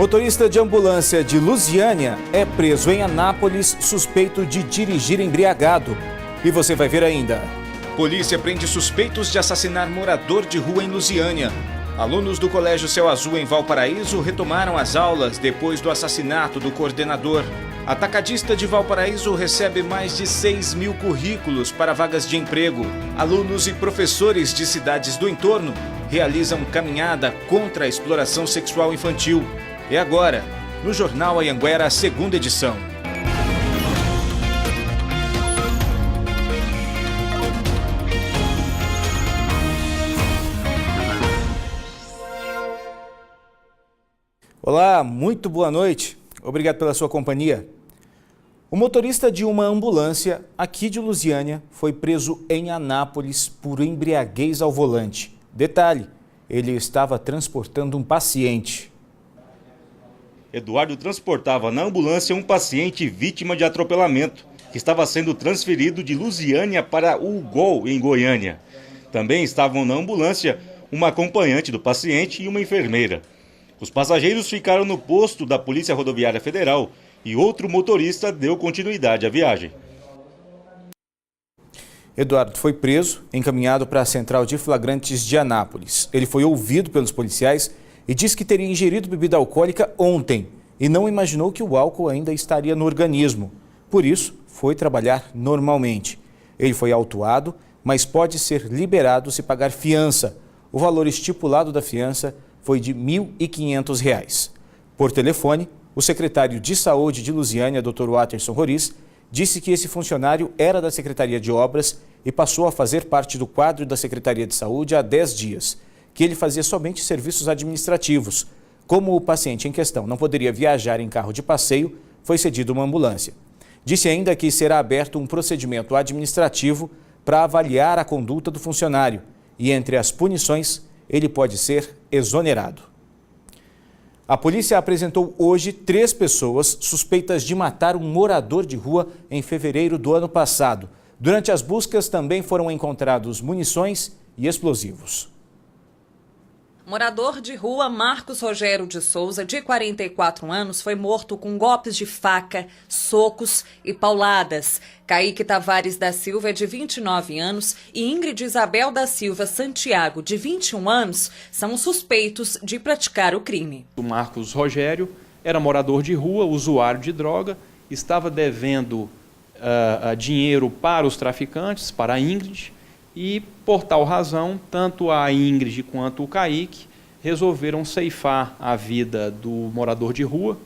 Motorista de ambulância de Lusiânia é preso em Anápolis, suspeito de dirigir embriagado. E você vai ver ainda. Polícia prende suspeitos de assassinar morador de rua em Lusiânia. Alunos do Colégio Céu Azul em Valparaíso retomaram as aulas depois do assassinato do coordenador. Atacadista de Valparaíso recebe mais de 6.000 currículos para vagas de emprego. Alunos e professores de cidades do entorno realizam caminhada contra a exploração sexual infantil. É agora, no Jornal Anhanguera, a segunda edição. Olá, muito boa noite. Obrigado pela sua companhia. O motorista de uma ambulância aqui de Lusiânia foi preso em Anápolis por embriaguez ao volante. Detalhe, ele estava transportando um paciente. Eduardo transportava na ambulância um paciente vítima de atropelamento, que estava sendo transferido de Lusiânia para Ugol, em Goiânia. Também estavam na ambulância uma acompanhante do paciente e uma enfermeira. Os passageiros ficaram no posto da Polícia Rodoviária Federal e outro motorista deu continuidade à viagem. Eduardo foi preso, encaminhado para a Central de Flagrantes de Anápolis. Ele foi ouvido pelos policiais e disse que teria ingerido bebida alcoólica ontem e não imaginou que o álcool ainda estaria no organismo. Por isso, foi trabalhar normalmente. Ele foi autuado, mas pode ser liberado se pagar fiança. O valor estipulado da fiança foi de R$ 1.500. Por telefone, o secretário de Saúde de Lusiânia, Dr. Watterson Roriz, disse que esse funcionário era da Secretaria de Obras e passou a fazer parte do quadro da Secretaria de Saúde há 10 dias, que ele fazia somente serviços administrativos. Como o paciente em questão não poderia viajar em carro de passeio, foi cedido uma ambulância. Disse ainda que será aberto um procedimento administrativo para avaliar a conduta do funcionário e, entre as punições, ele pode ser exonerado. A polícia apresentou hoje 3 pessoas suspeitas de matar um morador de rua em fevereiro do ano passado. Durante as buscas também foram encontrados munições e explosivos. Morador de rua Marcos Rogério de Souza, de 44 anos, foi morto com golpes de faca, socos e pauladas. Kaique Tavares da Silva, de 29 anos, e Ingrid Isabel da Silva Santiago, de 21 anos, são os suspeitos de praticar o crime. O Marcos Rogério era morador de rua, usuário de droga, estava devendo dinheiro para os traficantes, para a Ingrid, e, por tal razão, tanto a Ingrid quanto o Kaique resolveram ceifar a vida do morador de rua,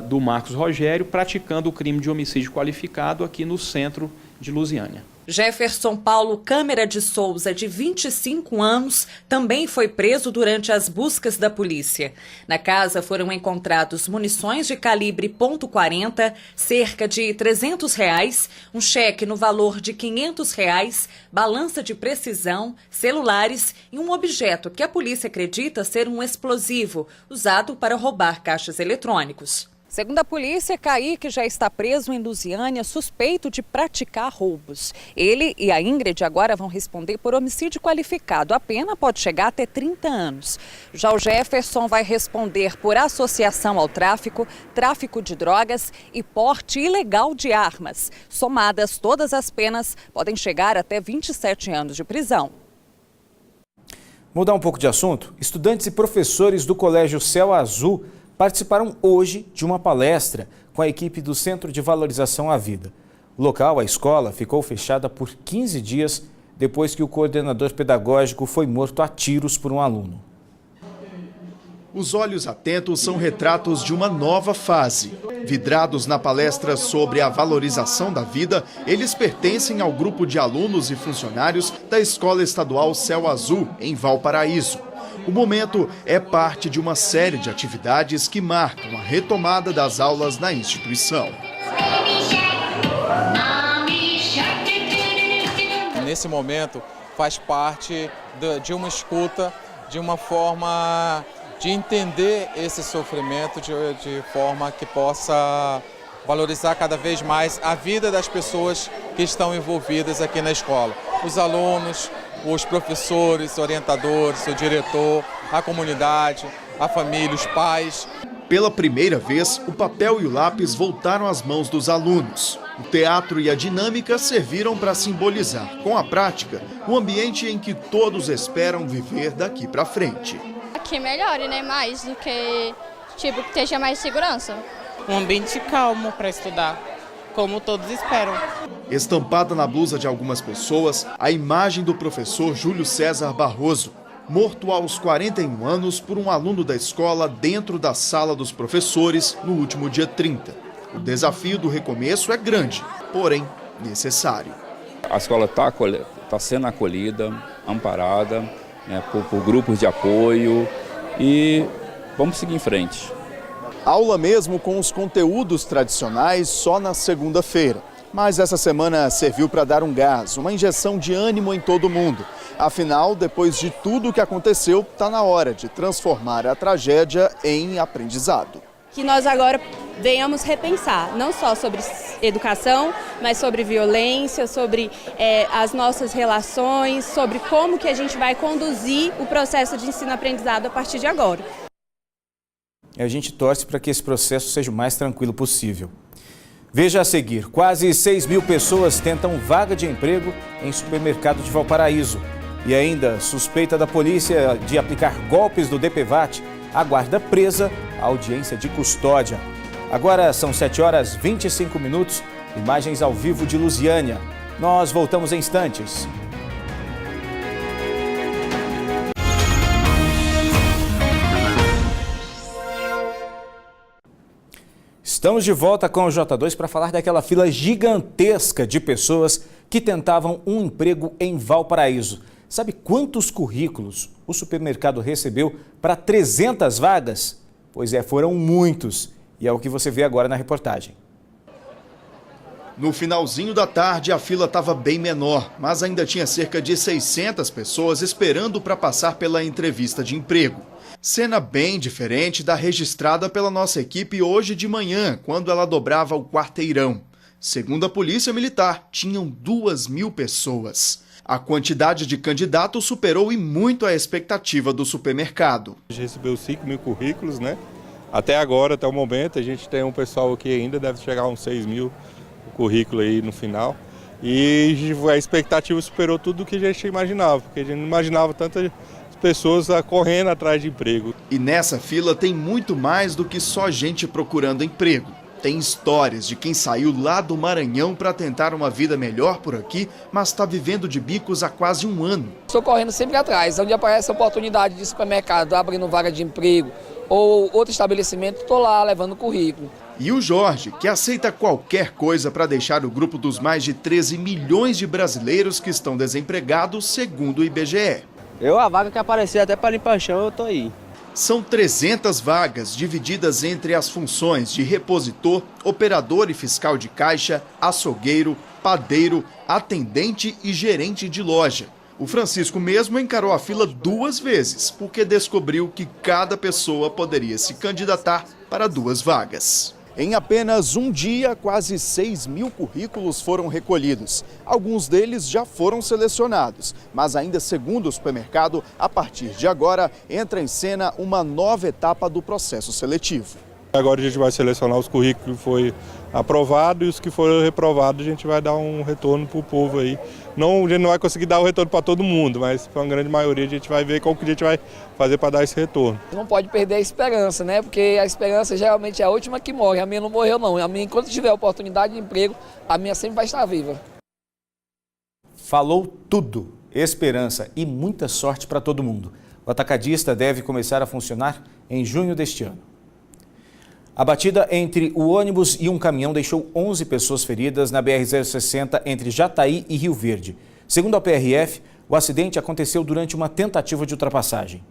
do Marcos Rogério, praticando o crime de homicídio qualificado aqui no centro de Lusiânia. Jefferson Paulo Câmara de Souza, de 25 anos, também foi preso durante as buscas da polícia. Na casa foram encontrados munições de calibre .40, cerca de R$ 300, um cheque no valor de R$ 500, balança de precisão, celulares e um objeto que a polícia acredita ser um explosivo, usado para roubar caixas eletrônicos. Segundo a polícia, Kaique já está preso em Lusiânia, suspeito de praticar roubos. Ele e a Ingrid agora vão responder por homicídio qualificado. A pena pode chegar até 30 anos. Já o Jefferson vai responder por associação ao tráfico, tráfico de drogas e porte ilegal de armas. Somadas, todas as penas podem chegar até 27 anos de prisão. Mudar um pouco de assunto, estudantes e professores do Colégio Céu Azul participaram hoje de uma palestra com a equipe do Centro de Valorização à Vida. O local, a escola, ficou fechada por 15 dias depois que o coordenador pedagógico foi morto a tiros por um aluno. Os olhos atentos são retratos de uma nova fase. Vidrados na palestra sobre a valorização da vida, eles pertencem ao grupo de alunos e funcionários da Escola Estadual Céu Azul, em Valparaíso. O momento é parte de uma série de atividades que marcam a retomada das aulas na instituição. Nesse momento, faz parte de uma escuta, de uma forma de entender esse sofrimento de forma que possa valorizar cada vez mais a vida das pessoas que estão envolvidas aqui na escola. Os alunos, os professores, orientadores, o diretor, a comunidade, a família, os pais. Pela primeira vez, o papel e o lápis voltaram às mãos dos alunos. O teatro e a dinâmica serviram para simbolizar, com a prática, o ambiente em que todos esperam viver daqui para frente. Que melhore, né? Mais do que, que esteja mais segurança. Um ambiente calmo para estudar, como todos esperam. Estampada na blusa de algumas pessoas, a imagem do professor Júlio César Barroso, morto aos 41 anos por um aluno da escola dentro da sala dos professores no último dia 30. O desafio do recomeço é grande, porém necessário. A escola está sendo acolhida, amparada, né, por grupos de apoio e vamos seguir em frente. Aula mesmo com os conteúdos tradicionais só na segunda-feira. Mas essa semana serviu para dar um gás, uma injeção de ânimo em todo mundo. Afinal, depois de tudo o que aconteceu, está na hora de transformar a tragédia em aprendizado. Que nós agora venhamos repensar, não só sobre educação, mas sobre violência, sobre as nossas relações, sobre como que a gente vai conduzir o processo de ensino-aprendizado a partir de agora. E a gente torce para que esse processo seja o mais tranquilo possível. Veja a seguir, quase 6 mil pessoas tentam vaga de emprego em supermercado de Valparaíso. E ainda, suspeita da polícia de aplicar golpes do DPVAT, aguarda presa a audiência de custódia. Agora são 7h25, imagens ao vivo de Lusiânia. Nós voltamos em instantes. Estamos de volta com o J2 para falar daquela fila gigantesca de pessoas que tentavam um emprego em Valparaíso. Sabe quantos currículos o supermercado recebeu para 300 vagas? Pois é, foram muitos. E é o que você vê agora na reportagem. No finalzinho da tarde, a fila estava bem menor, mas ainda tinha cerca de 600 pessoas esperando para passar pela entrevista de emprego. Cena bem diferente da registrada pela nossa equipe hoje de manhã, quando ela dobrava o quarteirão. Segundo a Polícia Militar, tinham 2.000 pessoas. A quantidade de candidatos superou e muito a expectativa do supermercado. A gente recebeu 5.000 currículos, né? Até agora, até o momento, a gente tem um pessoal aqui ainda, deve chegar a uns 6.000 currículos aí no final. E a expectativa superou tudo o que a gente imaginava, porque a gente não imaginava tantas pessoas correndo atrás de emprego. E nessa fila tem muito mais do que só gente procurando emprego. Tem histórias de quem saiu lá do Maranhão para tentar uma vida melhor por aqui, mas está vivendo de bicos há quase um ano. Estou correndo sempre atrás, onde aparece a oportunidade de supermercado, abrindo vaga de emprego ou outro estabelecimento, estou lá levando currículo. E o Jorge, que aceita qualquer coisa para deixar o grupo dos mais de 13 milhões de brasileiros que estão desempregados, segundo o IBGE. A vaga que aparecer até para limpar o chão, eu tô aí. São 300 vagas divididas entre as funções de repositor, operador e fiscal de caixa, açougueiro, padeiro, atendente e gerente de loja. O Francisco mesmo encarou a fila 2 vezes, porque descobriu que cada pessoa poderia se candidatar para 2 vagas. Em apenas um dia, quase 6.000 currículos foram recolhidos. Alguns deles já foram selecionados, mas ainda segundo o supermercado, a partir de agora, entra em cena uma nova etapa do processo seletivo. Agora a gente vai selecionar os currículos que foi aprovado e os que foram reprovados a gente vai dar um retorno para o povo aí. Não, a gente não vai conseguir dar o retorno para todo mundo, mas para uma grande maioria a gente vai ver qual que a gente vai fazer para dar esse retorno. Não pode perder a esperança, né? Porque a esperança geralmente é a última que morre. A minha não morreu não. A minha, enquanto tiver oportunidade de emprego, a minha sempre vai estar viva. Falou tudo. Esperança e muita sorte para todo mundo. O atacadista deve começar a funcionar em junho deste ano. A batida entre o ônibus e um caminhão deixou 11 pessoas feridas na BR-060 entre Jataí e Rio Verde. Segundo a PRF, o acidente aconteceu durante uma tentativa de ultrapassagem.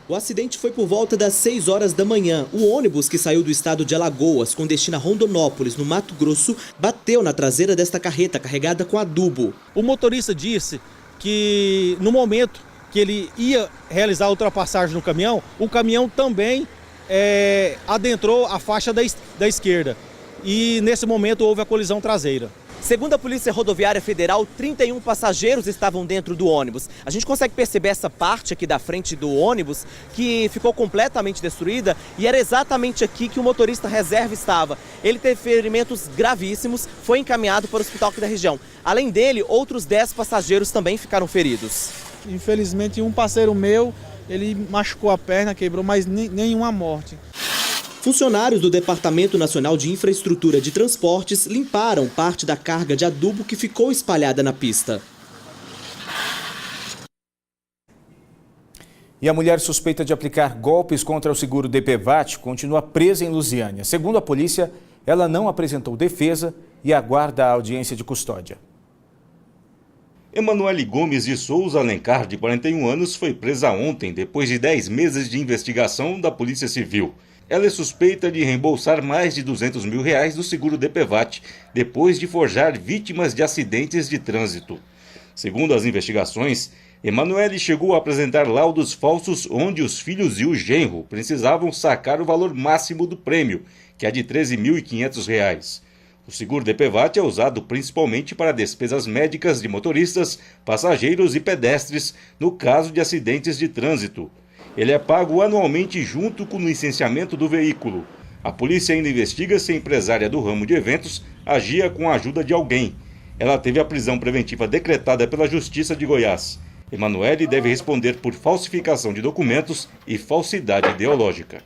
O acidente foi por volta das 6 horas da manhã. O ônibus que saiu do estado de Alagoas com destino a Rondonópolis, no Mato Grosso, bateu na traseira desta carreta carregada com adubo. O motorista disse que no momento que ele ia realizar a ultrapassagem no caminhão, o caminhão também adentrou a faixa da esquerda e nesse momento houve a colisão traseira. Segundo a Polícia Rodoviária Federal, 31 passageiros estavam dentro do ônibus. A gente consegue perceber essa parte aqui da frente do ônibus que ficou completamente destruída e era exatamente aqui que o motorista reserva estava. Ele teve ferimentos gravíssimos, foi encaminhado para o hospital aqui da região. Além dele, outros 10 passageiros também ficaram feridos. Infelizmente, um parceiro meu, ele machucou a perna, quebrou, mas nenhuma morte. Funcionários do Departamento Nacional de Infraestrutura de Transportes limparam parte da carga de adubo que ficou espalhada na pista. E a mulher suspeita de aplicar golpes contra o seguro DPVAT continua presa em Lusiânia. Segundo a polícia, ela não apresentou defesa e aguarda a audiência de custódia. Emanuele Gomes de Souza Alencar, de 41 anos, foi presa ontem, depois de 10 meses de investigação da Polícia Civil. Ela é suspeita de reembolsar mais de R$200 mil do seguro DPVAT, depois de forjar vítimas de acidentes de trânsito. Segundo as investigações, Emanuele chegou a apresentar laudos falsos onde os filhos e o genro precisavam sacar o valor máximo do prêmio, que é de R$ 13.500. O seguro DPVAT é usado principalmente para despesas médicas de motoristas, passageiros e pedestres no caso de acidentes de trânsito. Ele é pago anualmente junto com o licenciamento do veículo. A polícia ainda investiga se a empresária do ramo de eventos agia com a ajuda de alguém. Ela teve a prisão preventiva decretada pela Justiça de Goiás. Emanuele deve responder por falsificação de documentos e falsidade ideológica.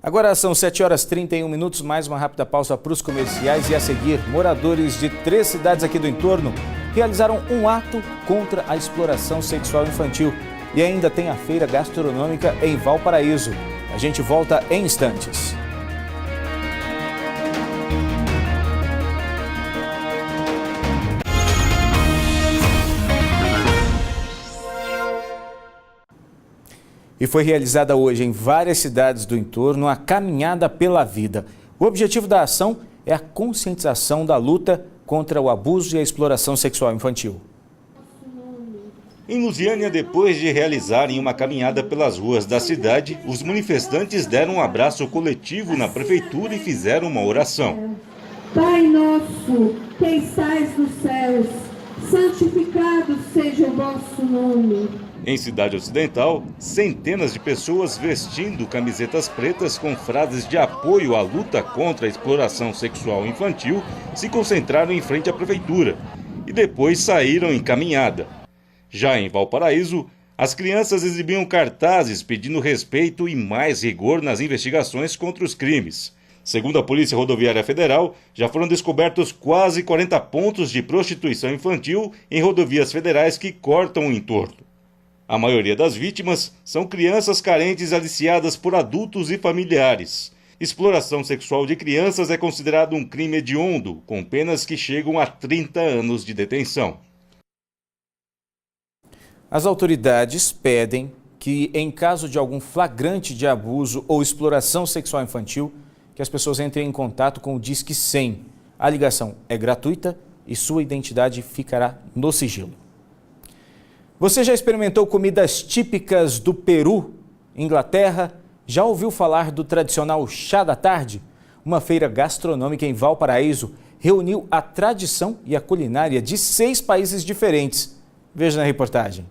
Agora são 7h31, mais uma rápida pausa para os comerciais e a seguir, moradores de 3 cidades aqui do entorno realizaram um ato contra a exploração sexual infantil. E ainda tem a feira gastronômica em Valparaíso. A gente volta em instantes. E foi realizada hoje em várias cidades do entorno a Caminhada pela Vida. O objetivo da ação é a conscientização da luta contra o abuso e a exploração sexual infantil. Em Lusiânia, depois de realizarem uma caminhada pelas ruas da cidade, os manifestantes deram um abraço coletivo na prefeitura e fizeram uma oração. Pai nosso, que estais nos céus, santificado seja o vosso nome. Em Cidade Ocidental, centenas de pessoas vestindo camisetas pretas com frases de apoio à luta contra a exploração sexual infantil se concentraram em frente à prefeitura e depois saíram em caminhada. Já em Valparaíso, as crianças exibiam cartazes pedindo respeito e mais rigor nas investigações contra os crimes. Segundo a Polícia Rodoviária Federal, já foram descobertos quase 40 pontos de prostituição infantil em rodovias federais que cortam o entorno. A maioria das vítimas são crianças carentes aliciadas por adultos e familiares. Exploração sexual de crianças é considerado um crime hediondo, com penas que chegam a 30 anos de detenção. As autoridades pedem que, em caso de algum flagrante de abuso ou exploração sexual infantil, que as pessoas entrem em contato com o Disque 100. A ligação é gratuita e sua identidade ficará no sigilo. Você já experimentou comidas típicas do Peru, Inglaterra? Já ouviu falar do tradicional chá da tarde? Uma feira gastronômica em Valparaíso reuniu a tradição e a culinária de 6 países diferentes. Veja na reportagem.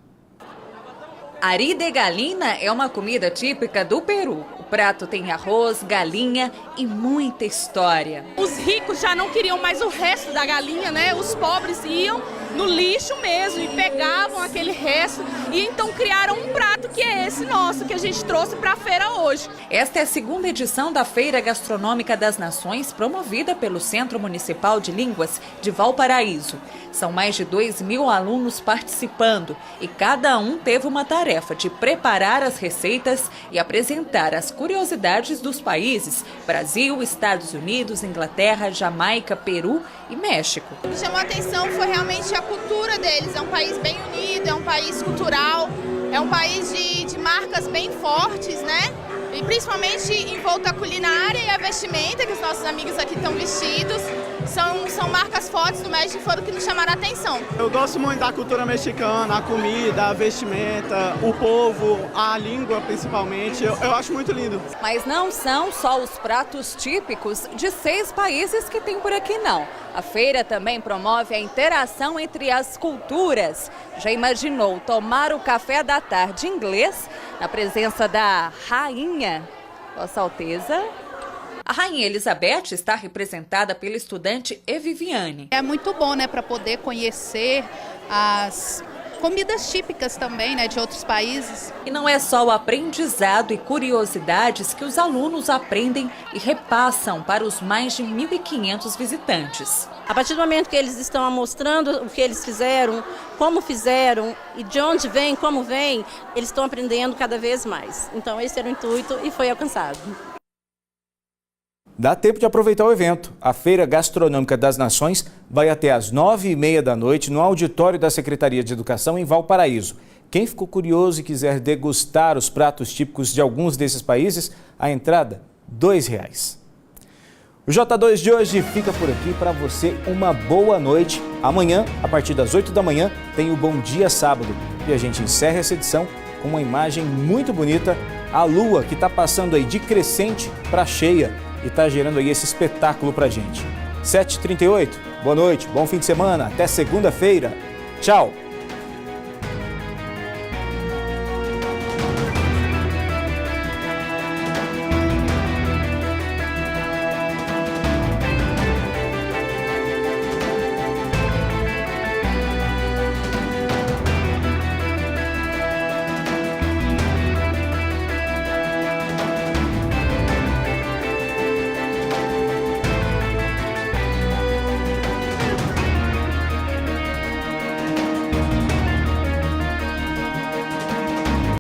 Ari de Galina é uma comida típica do Peru. O prato tem arroz, galinha e muita história. Os ricos já não queriam mais o resto da galinha, né? Os pobres iam no lixo mesmo e pegavam aquele resto e então criaram um prato que é esse nosso, que a gente trouxe para a feira hoje. Esta é a 2ª edição da Feira Gastronômica das Nações, promovida pelo Centro Municipal de Línguas de Valparaíso. São mais de 2.000 alunos participando e cada um teve uma tarefa de preparar as receitas e apresentar as curiosidades dos países Brasil, Estados Unidos, Inglaterra, Jamaica, Peru e México. O que chamou a atenção foi realmente a cultura deles. É um país bem unido, é um país cultural, é um país de marcas bem fortes, né? E principalmente em volta à culinária e à vestimenta, que os nossos amigos aqui estão vestidos. são marcas fortes do México e foram que nos chamaram a atenção. Eu gosto muito da cultura mexicana, a comida, a vestimenta, o povo, a língua principalmente, eu acho muito lindo. Mas não são só os pratos típicos de 6 países que tem por aqui, não. A feira também promove a interação entre as culturas. Já imaginou tomar o café da tarde inglês na presença da rainha? Vossa Alteza. A Rainha Elizabeth está representada pela estudante Eviviane. É muito bom, né, para poder conhecer as comidas típicas também, né, de outros países. E não é só o aprendizado e curiosidades que os alunos aprendem e repassam para os mais de 1.500 visitantes. A partir do momento que eles estão mostrando o que eles fizeram, como fizeram e de onde vem, como vem, eles estão aprendendo cada vez mais. Então esse era o intuito e foi alcançado. Dá tempo de aproveitar o evento. A Feira Gastronômica das Nações vai até às 9h30 da noite no auditório da Secretaria de Educação em Valparaíso. Quem ficou curioso e quiser degustar os pratos típicos de alguns desses países, a entrada R$ 2,00. O J2 de hoje fica por aqui. Para você, uma boa noite. Amanhã, a partir das 8 da manhã, tem o Bom Dia Sábado. E a gente encerra essa edição com uma imagem muito bonita. A lua que está passando aí de crescente para cheia e está gerando aí esse espetáculo pra gente. 7h38, boa noite, bom fim de semana, até segunda-feira. Tchau!